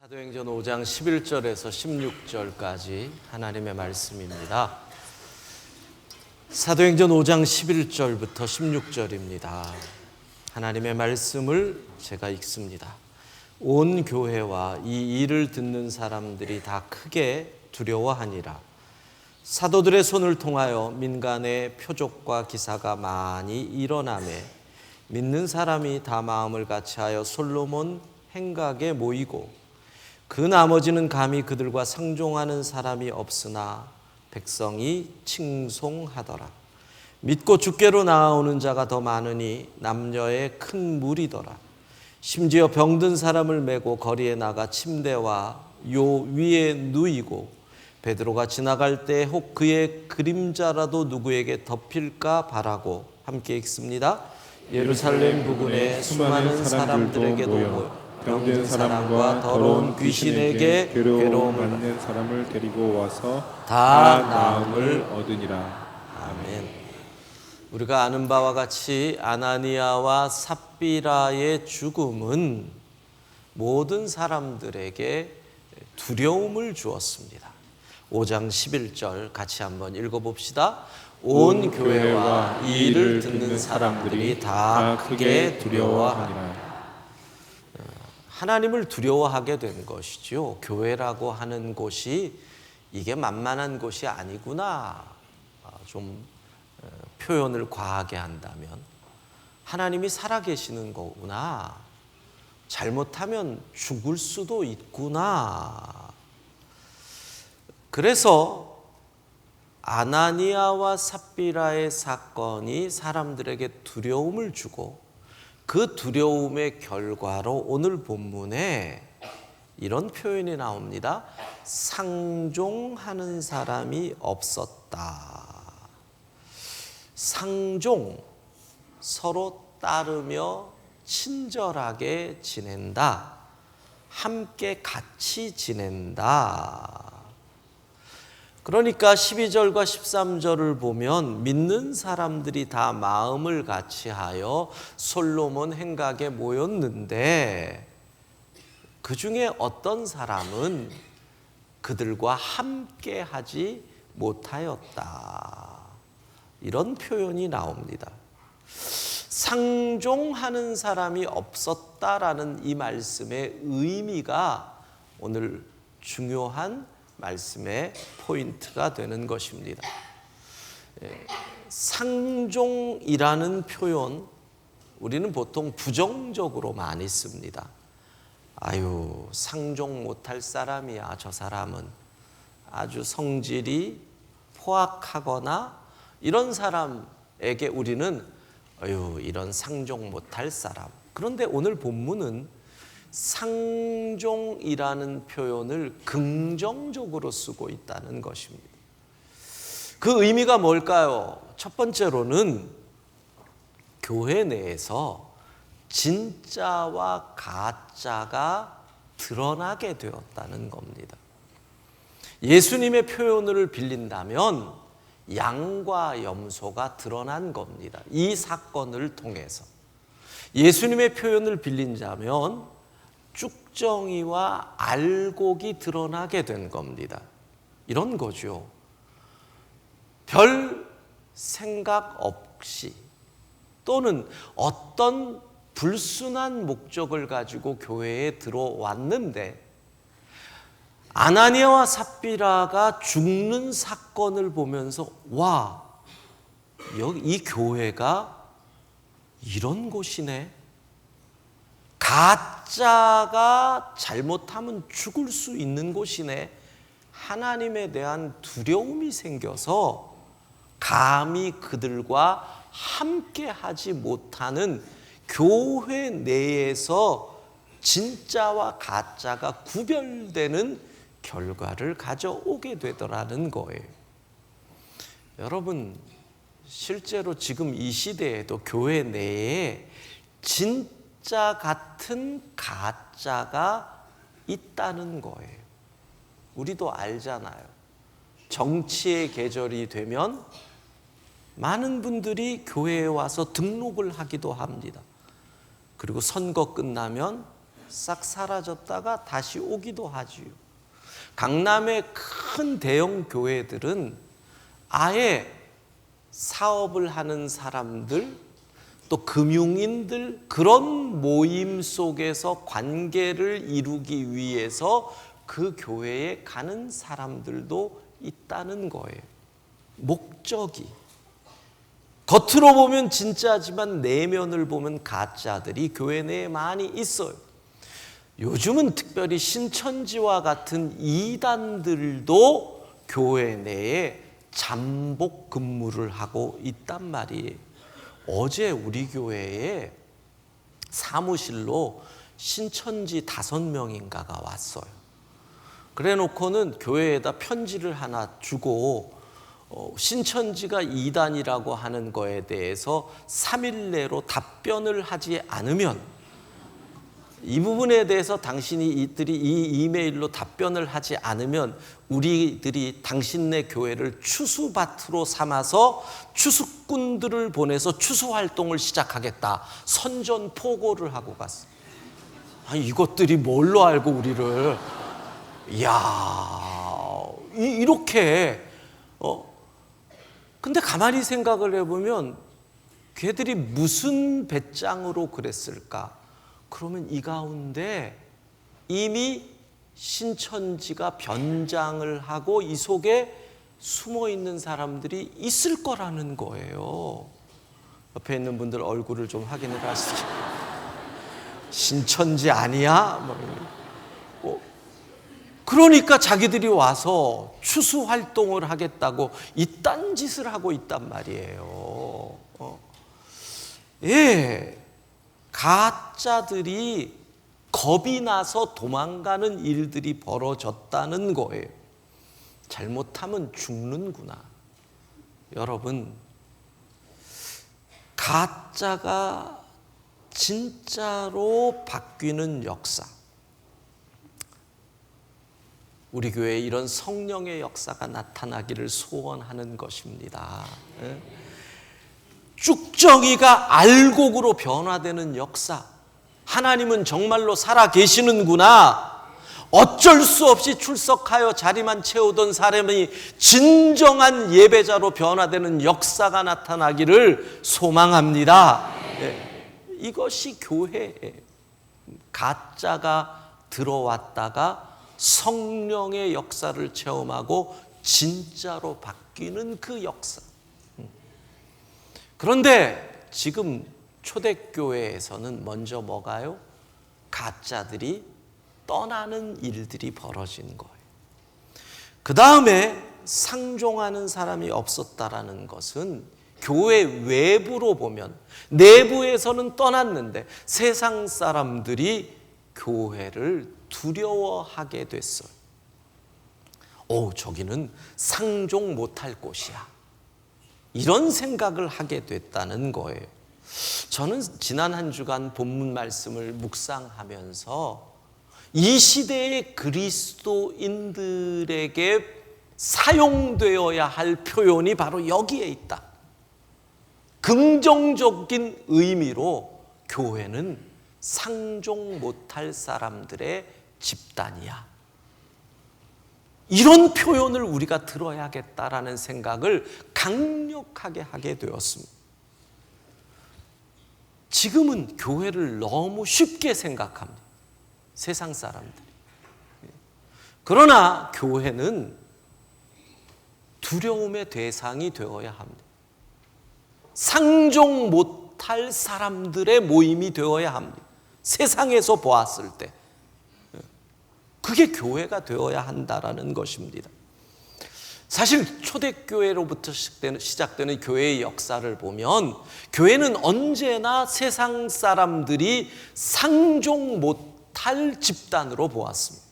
사도행전 5장 11절에서 16절까지 하나님의 말씀입니다. 사도행전 5장 11절부터 16절입니다. 하나님의 말씀을 제가 읽습니다. 온 교회와 이 일을 듣는 사람들이 다 크게 두려워하니라. 사도들의 손을 통하여 민간의 표적과 기사가 많이 일어나매 믿는 사람이 다 마음을 같이하여 솔로몬 행각에 모이고 그 나머지는 감히 그들과 상종하는 사람이 없으나 백성이 칭송하더라. 믿고 주께로 나아오는 자가 더 많으니 남녀의 큰 무리더라. 심지어 병든 사람을 메고 거리에 나가 침대와 요 위에 누이고 베드로가 지나갈 때 혹 그의 그림자라도 누구에게 덮일까 바라고 함께 읽습니다. 예루살렘 부근에 수많은 사람들에게도 모여 병든 사람과 더러운 귀신에게 괴로움을 받는 사람을 데리고 와서 다 나음을 얻으니라. 아멘. 우리가 아는 바와 같이 아나니아와 삽비라의 죽음은 모든 사람들에게 두려움을 주었습니다. 5장 11절 같이 한번 읽어봅시다. 온 교회와 이 일을 듣는 사람들이 다 크게 두려워하니라. 하나님을 두려워하게 된 것이죠. 교회라고 하는 곳이 이게 만만한 곳이 아니구나. 좀 표현을 과하게 한다면 하나님이 살아계시는 거구나. 잘못하면 죽을 수도 있구나. 그래서 아나니아와 삽비라의 사건이 사람들에게 두려움을 주고 그 두려움의 결과로 오늘 본문에 이런 표현이 나옵니다. 상종하는 사람이 없었다. 상종, 서로 따르며 친절하게 지낸다. 함께 같이 지낸다. 그러니까 12절과 13절을 보면 믿는 사람들이 다 마음을 같이하여 솔로몬 행각에 모였는데 그 중에 어떤 사람은 그들과 함께 하지 못하였다. 이런 표현이 나옵니다. 상종하는 사람이 없었다라는 이 말씀의 의미가 오늘 중요한 말씀의 포인트가 되는 것입니다. 상종이라는 표현 우리는 보통 부정적으로 많이 씁니다. 아유, 상종 못할 사람이야. 저 사람은 아주 성질이 포악하거나 이런 사람에게 우리는 아유, 이런 상종 못할 사람. 그런데 오늘 본문은 상종이라는 표현을 긍정적으로 쓰고 있다는 것입니다. 그 의미가 뭘까요? 첫 번째로는 교회 내에서 진짜와 가짜가 드러나게 되었다는 겁니다. 예수님의 표현을 빌린다면 양과 염소가 드러난 겁니다. 이 사건을 통해서. 예수님의 표현을 빌린다면 쭉정이와 알곡이 드러나게 된 겁니다. 이런 거죠. 별 생각 없이 또는 어떤 불순한 목적을 가지고 교회에 들어왔는데 아나니아와 삽비라가 죽는 사건을 보면서 와, 이 교회가 이런 곳이네. 가짜가 잘못하면 죽을 수 있는 곳이네. 하나님에 대한 두려움이 생겨서 감히 그들과 함께 하지 못하는 교회 내에서 진짜와 가짜가 구별되는 결과를 가져오게 되더라는 거예요. 여러분, 실제로 지금 이 시대에도 교회 내에 진짜 같은 가짜가 있다는 거예요. 우리도 알잖아요. 정치의 계절이 되면 많은 분들이 교회에 와서 등록을 하기도 합니다. 그리고 선거 끝나면 싹 사라졌다가 다시 오기도 하지요. 강남의 큰 대형 교회들은 아예 사업을 하는 사람들, 또 금융인들, 그런 모임 속에서 관계를 이루기 위해서 그 교회에 가는 사람들도 있다는 거예요. 목적이. 겉으로 보면 진짜지만 내면을 보면 가짜들이 교회 내에 많이 있어요. 요즘은 특별히 신천지와 같은 이단들도 교회 내에 잠복 근무를 하고 있단 말이에요. 어제 우리 교회에 사무실로 신천지 5명인가가 왔어요. 그래 놓고는 교회에다 편지를 하나 주고 신천지가 이단이라고 하는 거에 대해서 3일 내로 답변을 하지 않으면, 이 부분에 대해서 이들이 이 이메일로 답변을 하지 않으면 우리들이 당신네 교회를 추수밭으로 삼아서 추수꾼들을 보내서 추수 활동을 시작하겠다, 선전포고를 하고 갔어. 아니, 이것들이 뭘로 알고 우리를, 이렇게 근데 가만히 생각을 해보면 걔들이 무슨 배짱으로 그랬을까? 그러면 이 가운데 이미 신천지가 변장을 하고 이 속에 숨어 있는 사람들이 있을 거라는 거예요. 옆에 있는 분들 얼굴을 좀 확인을 하시죠. 신천지 아니야? 그러니까 자기들이 와서 추수 활동을 하겠다고 이딴 짓을 하고 있단 말이에요. 가짜들이 겁이 나서 도망가는 일들이 벌어졌다는 거예요. 잘못하면 죽는구나. 여러분, 가짜가 진짜로 바뀌는 역사, 우리 교회에 이런 성령의 역사가 나타나기를 소원하는 것입니다. 쭉정이가 알곡으로 변화되는 역사, 하나님은 정말로 살아 계시는구나, 어쩔 수 없이 출석하여 자리만 채우던 사람이 진정한 예배자로 변화되는 역사가 나타나기를 소망합니다. 이것이 교회예요. 가짜가 들어왔다가 성령의 역사를 체험하고 진짜로 바뀌는 그 역사. 그런데 지금 초대교회에서는 먼저 뭐가요? 가짜들이 떠나는 일들이 벌어진 거예요. 그 다음에 상종하는 사람이 없었다라는 것은 교회 외부로 보면, 내부에서는 떠났는데 세상 사람들이 교회를 두려워하게 됐어요. 저기는 상종 못할 곳이야, 이런 생각을 하게 됐다는 거예요. 저는 지난 한 주간 본문 말씀을 묵상하면서 이 시대의 그리스도인들에게 사용되어야 할 표현이 바로 여기에 있다. 긍정적인 의미로 교회는 상종 못할 사람들의 집단이야, 이런 표현을 우리가 들어야겠다라는 생각을 강력하게 하게 되었습니다. 지금은 교회를 너무 쉽게 생각합니다, 세상 사람들이. 그러나 교회는 두려움의 대상이 되어야 합니다. 상종 못할 사람들의 모임이 되어야 합니다. 세상에서 보았을 때 그게 교회가 되어야 한다라는 것입니다. 사실 초대교회로부터 시작되는 교회의 역사를 보면 교회는 언제나 세상 사람들이 상종 못할 집단으로 보았습니다.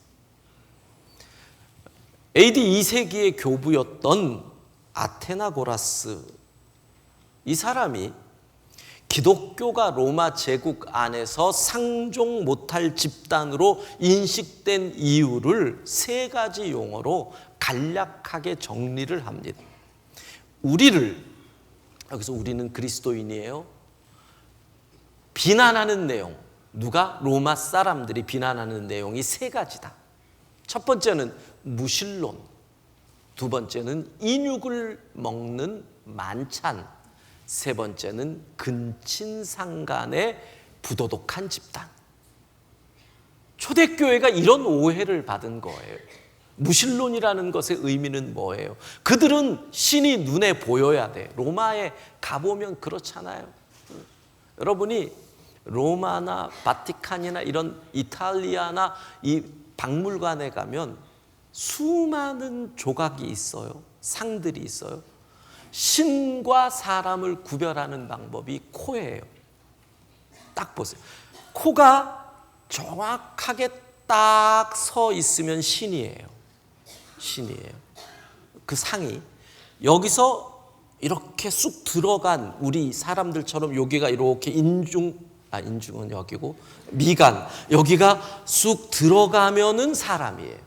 AD 2세기의 교부였던 아테나고라스, 이 사람이 기독교가 로마 제국 안에서 상종 못할 집단으로 인식된 이유를 3가지 용어로 간략하게 정리를 합니다. 여기서 우리는 그리스도인이에요, 비난하는 내용, 누가? 로마 사람들이 비난하는 내용이 세 가지다. 첫 번째는 무신론, 두 번째는 인육을 먹는 만찬, 세 번째는 근친상간의 부도덕한 집단. 초대교회가 이런 오해를 받은 거예요. 무신론이라는 것의 의미는 뭐예요? 그들은 신이 눈에 보여야 돼. 로마에 가보면 그렇잖아요. 여러분이 로마나 바티칸이나 이런 이탈리아나 이 박물관에 가면 수많은 조각이 있어요. 상들이 있어요. 신과 사람을 구별하는 방법이 코예요. 딱 보세요. 코가 정확하게 딱 서 있으면 신이에요. 신이에요. 그 상이 여기서 이렇게 쑥 들어간 우리 사람들처럼 여기가 이렇게 인중은 여기고 미간 여기가 쑥 들어가면은 사람이에요.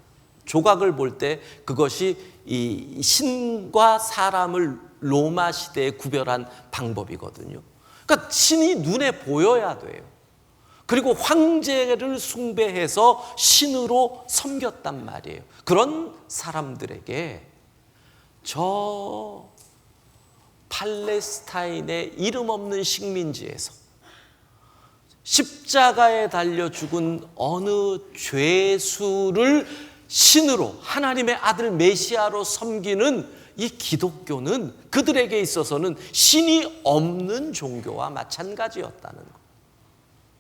조각을 볼 때 그것이 이 신과 사람을 로마 시대에 구별한 방법이거든요. 그러니까 신이 눈에 보여야 돼요. 그리고 황제를 숭배해서 신으로 섬겼단 말이에요. 그런 사람들에게 저 팔레스타인의 이름 없는 식민지에서 십자가에 달려 죽은 어느 죄수를 신으로 하나님의 아들 메시아로 섬기는 이 기독교는 그들에게 있어서는 신이 없는 종교와 마찬가지였다는 것.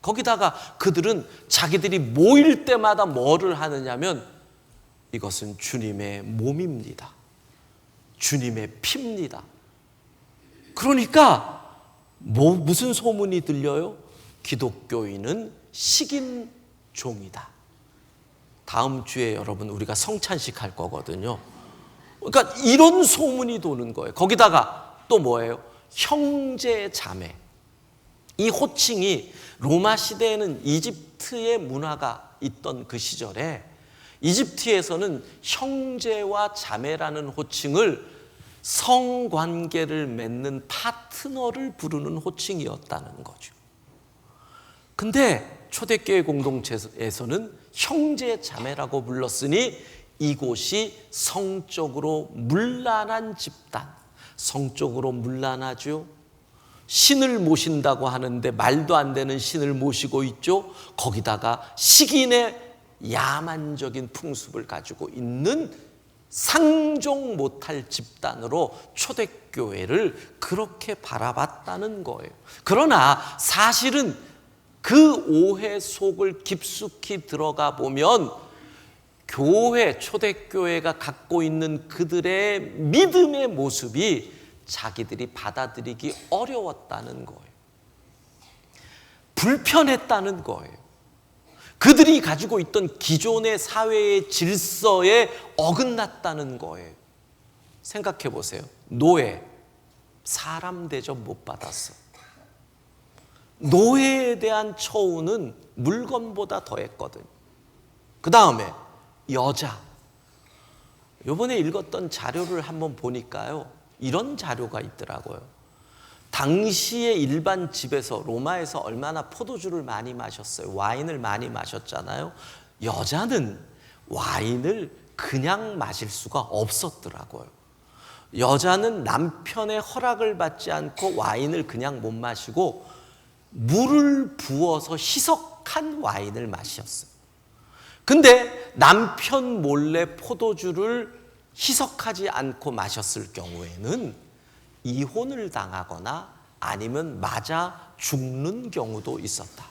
거기다가 그들은 자기들이 모일 때마다 뭐를 하느냐면 이것은 주님의 몸입니다. 주님의 피입니다. 그러니까 무슨 소문이 들려요? 기독교인은 식인종이다. 다음 주에 여러분 우리가 성찬식 할 거거든요. 그러니까 이런 소문이 도는 거예요. 거기다가 또 뭐예요? 형제 자매. 이 호칭이 로마 시대에는 이집트의 문화가 있던 그 시절에 이집트에서는 형제와 자매라는 호칭을 성관계를 맺는 파트너를 부르는 호칭이었다는 거죠. 근데 초대교회 공동체에서는 형제 자매라고 불렀으니 이곳이 성적으로 문란한 집단, 성적으로 문란하죠. 신을 모신다고 하는데 말도 안 되는 신을 모시고 있죠. 거기다가 식인의 야만적인 풍습을 가지고 있는 상종 못할 집단으로 초대교회를 그렇게 바라봤다는 거예요. 그러나 사실은 그 오해 속을 깊숙이 들어가 보면 교회, 초대교회가 갖고 있는 그들의 믿음의 모습이 자기들이 받아들이기 어려웠다는 거예요. 불편했다는 거예요. 그들이 가지고 있던 기존의 사회의 질서에 어긋났다는 거예요. 생각해 보세요. 노예, 사람 대접 못 받았어. 노예에 대한 처우는 물건보다 더했거든요. 그 다음에 여자. 이번에 읽었던 자료를 한번 보니까요. 이런 자료가 있더라고요. 당시의 일반 집에서 로마에서 얼마나 포도주를 많이 마셨어요. 와인을 많이 마셨잖아요. 여자는 와인을 그냥 마실 수가 없었더라고요. 여자는 남편의 허락을 받지 않고 와인을 그냥 못 마시고 물을 부어서 희석한 와인을 마셨어요. 근데 남편 몰래 포도주를 희석하지 않고 마셨을 경우에는 이혼을 당하거나 아니면 맞아 죽는 경우도 있었다.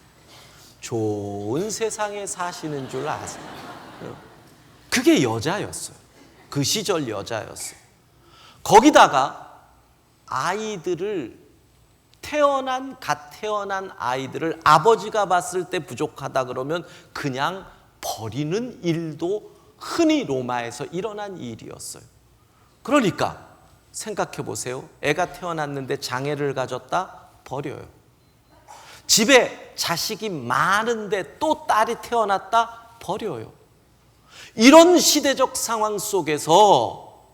좋은 세상에 사시는 줄 아세요? 그게 여자였어요. 그 시절 여자였어요. 거기다가 아이들을 갓 태어난 아이들을 아버지가 봤을 때 부족하다 그러면 그냥 버리는 일도 흔히 로마에서 일어난 일이었어요. 그러니까 생각해 보세요. 애가 태어났는데 장애를 가졌다? 버려요. 집에 자식이 많은데 또 딸이 태어났다? 버려요. 이런 시대적 상황 속에서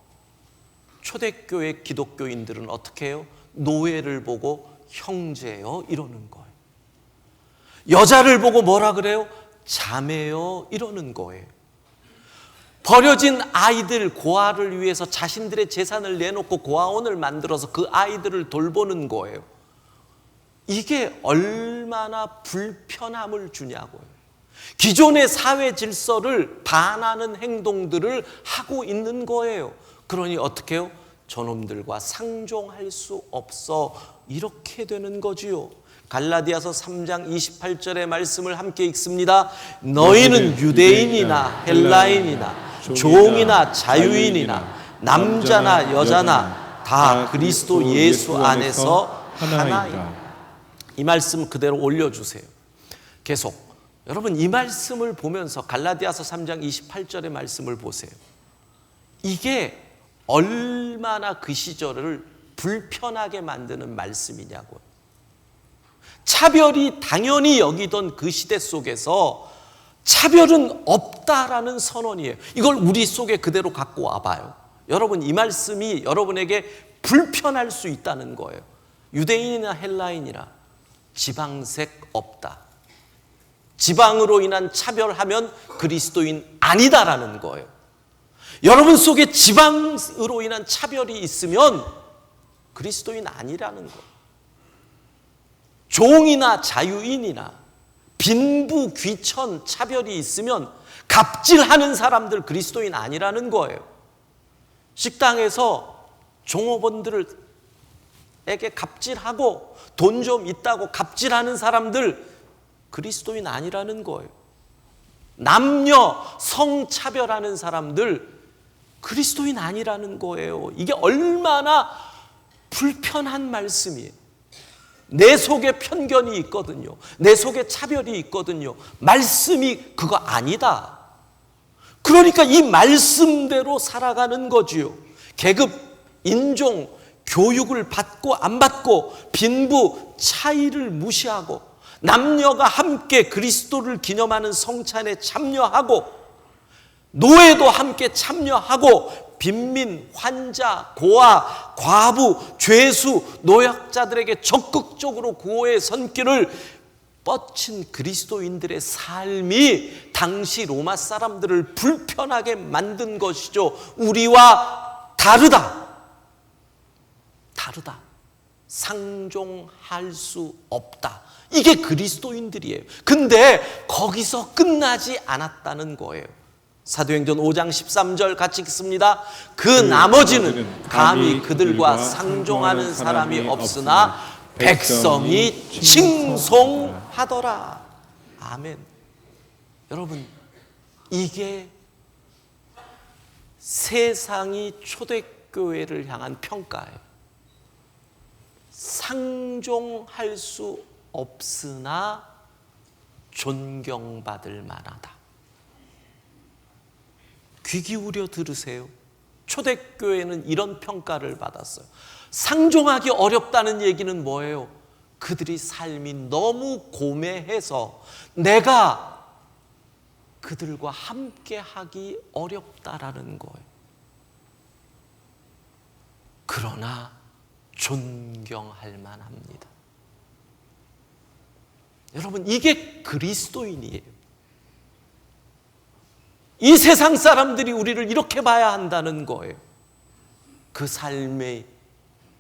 초대교회 기독교인들은 어떻게 해요? 노예를 보고 형제요 이러는 거예요. 여자를 보고 뭐라 그래요? 자매여 이러는 거예요. 버려진 아이들 고아를 위해서 자신들의 재산을 내놓고 고아원을 만들어서 그 아이들을 돌보는 거예요. 이게 얼마나 불편함을 주냐고요. 기존의 사회 질서를 반하는 행동들을 하고 있는 거예요. 그러니 어떻게 해요? 저놈들과 상종할 수 없어 이렇게 되는 거지요. 갈라디아서 3장 28절의 말씀을 함께 읽습니다. 너희는 유대인이나 헬라인이나 종이나 자유인이나 남자나 여자나 다 그리스도 예수 안에서 하나이다. 이 말씀 그대로 올려주세요. 계속 여러분 이 말씀을 보면서 갈라디아서 3장 28절의 말씀을 보세요. 이게 얼마나 그 시절을 불편하게 만드는 말씀이냐고요. 차별이 당연히 여기던 그 시대 속에서 차별은 없다라는 선언이에요. 이걸 우리 속에 그대로 갖고 와봐요. 여러분 이 말씀이 여러분에게 불편할 수 있다는 거예요. 유대인이나 헬라인이나 지방색 없다. 지방으로 인한 차별하면 그리스도인 아니다라는 거예요. 여러분 속에 지방으로 인한 차별이 있으면 그리스도인 아니라는 거예요. 종이나 자유인이나 빈부 귀천 차별이 있으면 갑질하는 사람들 그리스도인 아니라는 거예요. 식당에서 종업원들에게 갑질하고 돈 좀 있다고 갑질하는 사람들 그리스도인 아니라는 거예요. 남녀 성차별하는 사람들 그리스도인 아니라는 거예요. 이게 얼마나 불편한 말씀이에요. 내 속에 편견이 있거든요. 내 속에 차별이 있거든요. 말씀이 그거 아니다. 그러니까 이 말씀대로 살아가는 거지요. 계급, 인종, 교육을 받고 안 받고 빈부 차이를 무시하고 남녀가 함께 그리스도를 기념하는 성찬에 참여하고 노예도 함께 참여하고 빈민, 환자, 고아, 과부, 죄수, 노약자들에게 적극적으로 구호의 손길을 뻗친 그리스도인들의 삶이 당시 로마 사람들을 불편하게 만든 것이죠. 우리와 다르다. 상종할 수 없다. 이게 그리스도인들이에요. 근데 거기서 끝나지 않았다는 거예요. 사도행전 5장 13절 같이 읽습니다. 그 나머지는 감히 그들과 상종하는 사람이 없으나 백성이 칭송하더라. 아멘. 여러분 이게 세상이 초대교회를 향한 평가예요. 상종할 수 없으나 존경받을 만하다. 귀 기울여 들으세요. 초대교회는 이런 평가를 받았어요. 상종하기 어렵다는 얘기는 뭐예요? 그들이 삶이 너무 고매해서 내가 그들과 함께 하기 어렵다라는 거예요. 그러나 존경할 만합니다. 여러분 이게 그리스도인이에요. 이 세상 사람들이 우리를 이렇게 봐야 한다는 거예요. 그 삶이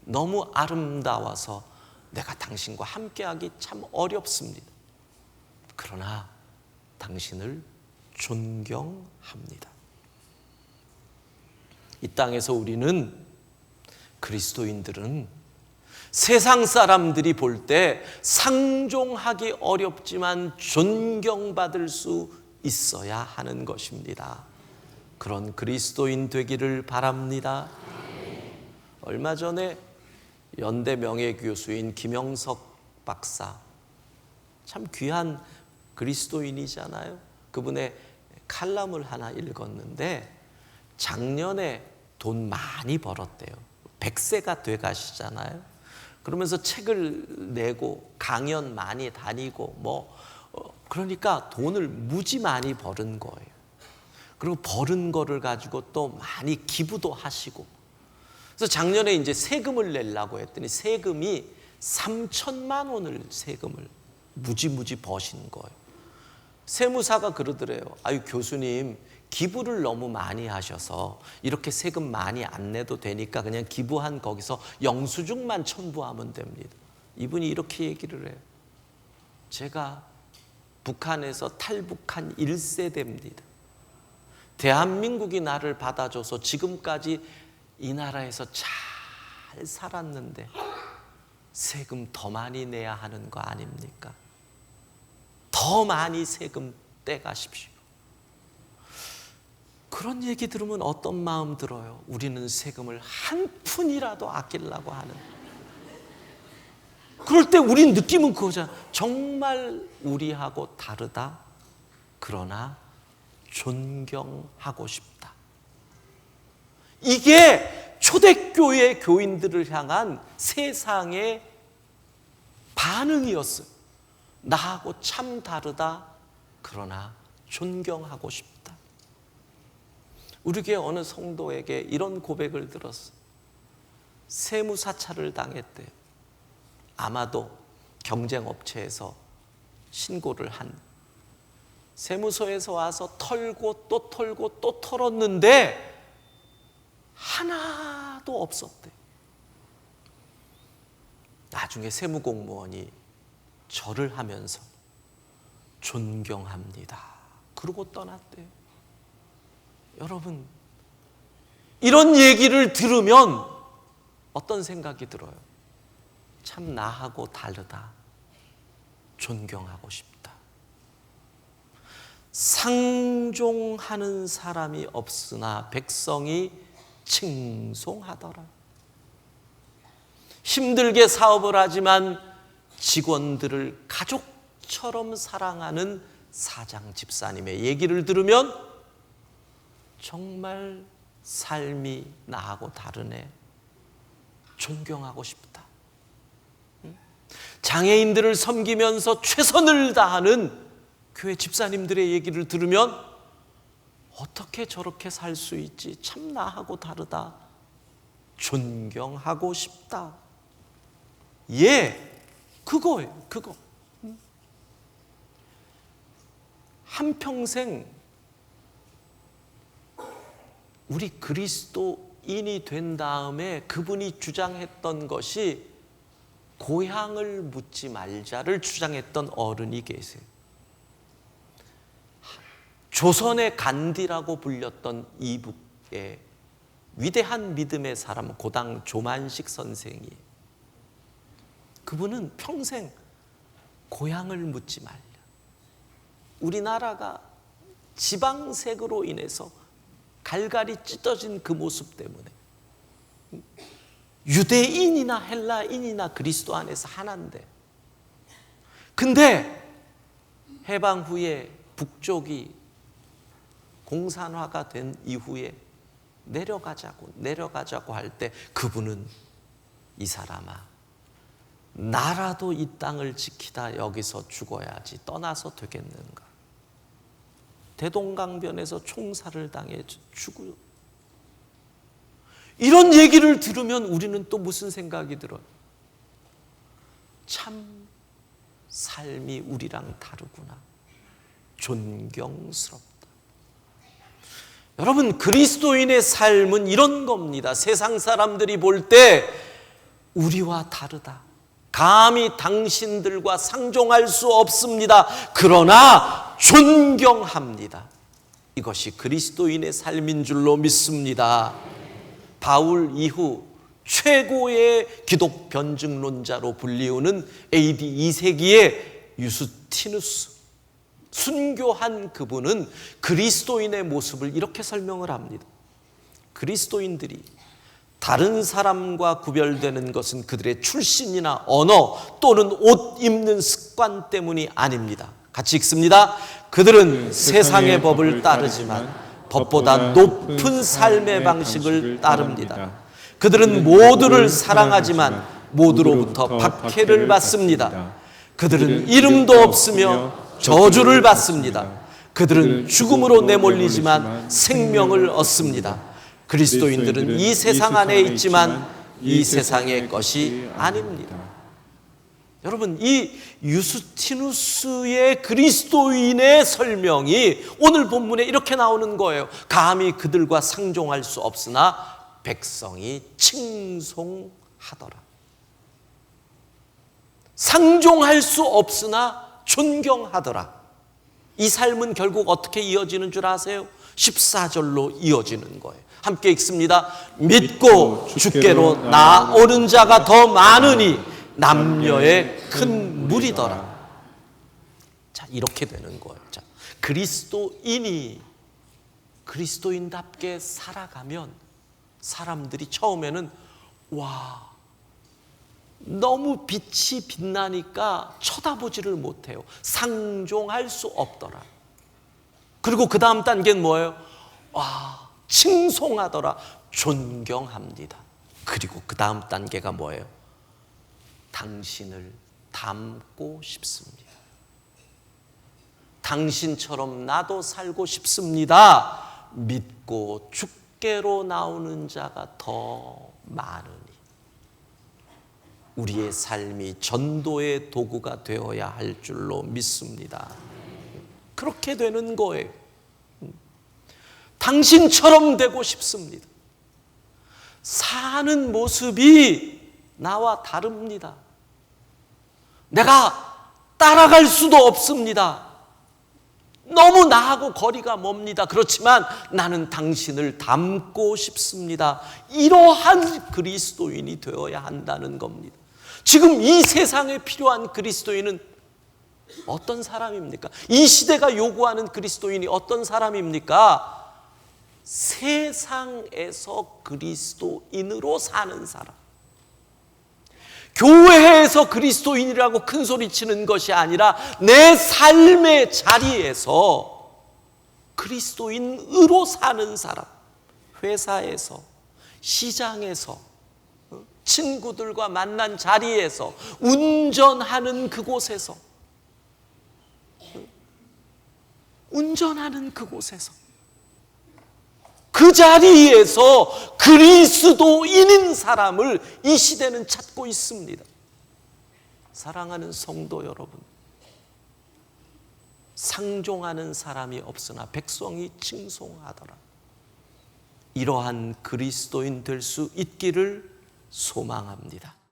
너무 아름다워서 내가 당신과 함께하기 참 어렵습니다. 그러나 당신을 존경합니다. 이 땅에서 우리는 그리스도인들은 세상 사람들이 볼 때 상종하기 어렵지만 존경받을 수 있어야 하는 것입니다. 그런 그리스도인 되기를 바랍니다. 얼마 전에 연대 명예교수인 김영석 박사, 참 귀한 그리스도인이잖아요. 그분의 칼럼을 하나 읽었는데 작년에 돈 많이 벌었대요. 100세가 돼 가시잖아요. 그러면서 책을 내고 강연 많이 다니고 그러니까 돈을 무지 많이 버는 거예요. 그리고 버는 거를 가지고 또 많이 기부도 하시고. 그래서 작년에 이제 세금을 내려고 했더니 세금이 3천만 원을 세금을 무지무지 버신 거예요. 세무사가 그러더래요. 아유, 교수님 기부를 너무 많이 하셔서 이렇게 세금 많이 안 내도 되니까 그냥 기부한 거기서 영수증만 첨부하면 됩니다. 이분이 이렇게 얘기를 해요. 제가 북한에서 탈북한 1세대입니다. 대한민국이 나를 받아줘서 지금까지 이 나라에서 잘 살았는데 세금 더 많이 내야 하는 거 아닙니까? 더 많이 세금 떼가십시오. 그런 얘기 들으면 어떤 마음 들어요? 우리는 세금을 한 푼이라도 아끼려고 하는. 그럴 때 우린 느낌은 그거잖아. 정말 우리하고 다르다. 그러나 존경하고 싶다. 이게 초대교회 교인들을 향한 세상의 반응이었어요. 나하고 참 다르다. 그러나 존경하고 싶다. 우리 교회 어느 성도에게 이런 고백을 들었어요. 세무사찰을 당했대요. 아마도 경쟁업체에서 신고를 한. 세무서에서 와서 털고 또 털고 또 털었는데 하나도 없었대. 나중에 세무공무원이 절을 하면서 존경합니다. 그러고 떠났대요. 여러분, 이런 얘기를 들으면 어떤 생각이 들어요? 참 나하고 다르다. 존경하고 싶다. 상종하는 사람이 없으나 백성이 칭송하더라. 힘들게 사업을 하지만 직원들을 가족처럼 사랑하는 사장 집사님의 얘기를 들으면 정말 삶이 나하고 다르네. 존경하고 싶다. 장애인들을 섬기면서 최선을 다하는 교회 집사님들의 얘기를 들으면 어떻게 저렇게 살 수 있지? 참 나하고 다르다. 존경하고 싶다. 예, 그거예요. 그거. 한평생 우리 그리스도인이 된 다음에 그분이 주장했던 것이 고향을 묻지 말자를 주장했던 어른이 계세요. 조선의 간디라고 불렸던 이북의 위대한 믿음의 사람 고당 조만식 선생이, 그분은 평생 고향을 묻지 말라. 우리나라가 지방색으로 인해서 갈갈이 찢어진 그 모습 때문에 유대인이나 헬라인이나 그리스도 안에서 하나인데, 근데 해방 후에 북쪽이 공산화가 된 이후에 내려가자고 할 때 그분은 이 사람아, 나라도 이 땅을 지키다 여기서 죽어야지 떠나서 되겠는가. 대동강변에서 총살을 당해 죽어요. 이런 얘기를 들으면 우리는 또 무슨 생각이 들어요? 참 삶이 우리랑 다르구나. 존경스럽다. 여러분, 그리스도인의 삶은 이런 겁니다. 세상 사람들이 볼 때 우리와 다르다. 감히 당신들과 상종할 수 없습니다. 그러나 존경합니다. 이것이 그리스도인의 삶인 줄로 믿습니다. 바울 이후 최고의 기독 변증론자로 불리우는 AD 2세기의 유스티누스, 순교한 그분은 그리스도인의 모습을 이렇게 설명을 합니다. 그리스도인들이 다른 사람과 구별되는 것은 그들의 출신이나 언어 또는 옷 입는 습관 때문이 아닙니다. 같이 읽습니다. 그들은 세상의 법을 따르지만 법보다 높은 삶의 방식을 따릅니다. 그들은 모두를 사랑하지만 모두로부터 박해를 받습니다. 그들은 이름도 없으며 저주를 받습니다. 그들은 죽음으로 내몰리지만 생명을 얻습니다. 그리스도인들은 이 세상 안에 있지만 이 세상의 것이 아닙니다. 여러분, 이 유스티누스의 그리스도인의 설명이 오늘 본문에 이렇게 나오는 거예요. 감히 그들과 상종할 수 없으나 백성이 칭송하더라. 상종할 수 없으나 존경하더라. 이 삶은 결국 어떻게 이어지는 줄 아세요? 14절로 이어지는 거예요. 함께 읽습니다. 믿고 주께로 나오는 자가 더 많으니 남녀의 큰 무리더라. 자, 이렇게 되는 거예요. 자, 그리스도인답게 살아가면 사람들이 처음에는 와, 너무 빛이 빛나니까 쳐다보지를 못해요. 상종할 수 없더라. 그리고 그 다음 단계는 뭐예요? 와, 칭송하더라. 존경합니다. 그리고 그 다음 단계가 뭐예요? 당신을 닮고 싶습니다. 당신처럼 나도 살고 싶습니다. 믿고 주께로 나오는 자가 더 많으니 우리의 삶이 전도의 도구가 되어야 할 줄로 믿습니다. 그렇게 되는 거예요. 당신처럼 되고 싶습니다. 사는 모습이 나와 다릅니다. 내가 따라갈 수도 없습니다. 너무 나하고 거리가 멉니다. 그렇지만 나는 당신을 닮고 싶습니다. 이러한 그리스도인이 되어야 한다는 겁니다. 지금 이 세상에 필요한 그리스도인은 어떤 사람입니까? 이 시대가 요구하는 그리스도인이 어떤 사람입니까? 세상에서 그리스도인으로 사는 사람. 교회에서 그리스도인이라고 큰 소리 치는 것이 아니라 내 삶의 자리에서 그리스도인으로 사는 사람. 회사에서, 시장에서, 친구들과 만난 자리에서, 운전하는 그곳에서, 그 자리에서 그리스도인인 사람을 이 시대는 찾고 있습니다. 사랑하는 성도 여러분, 상종하는 사람이 없으나 백성이 칭송하더라. 이러한 그리스도인 될 수 있기를 소망합니다.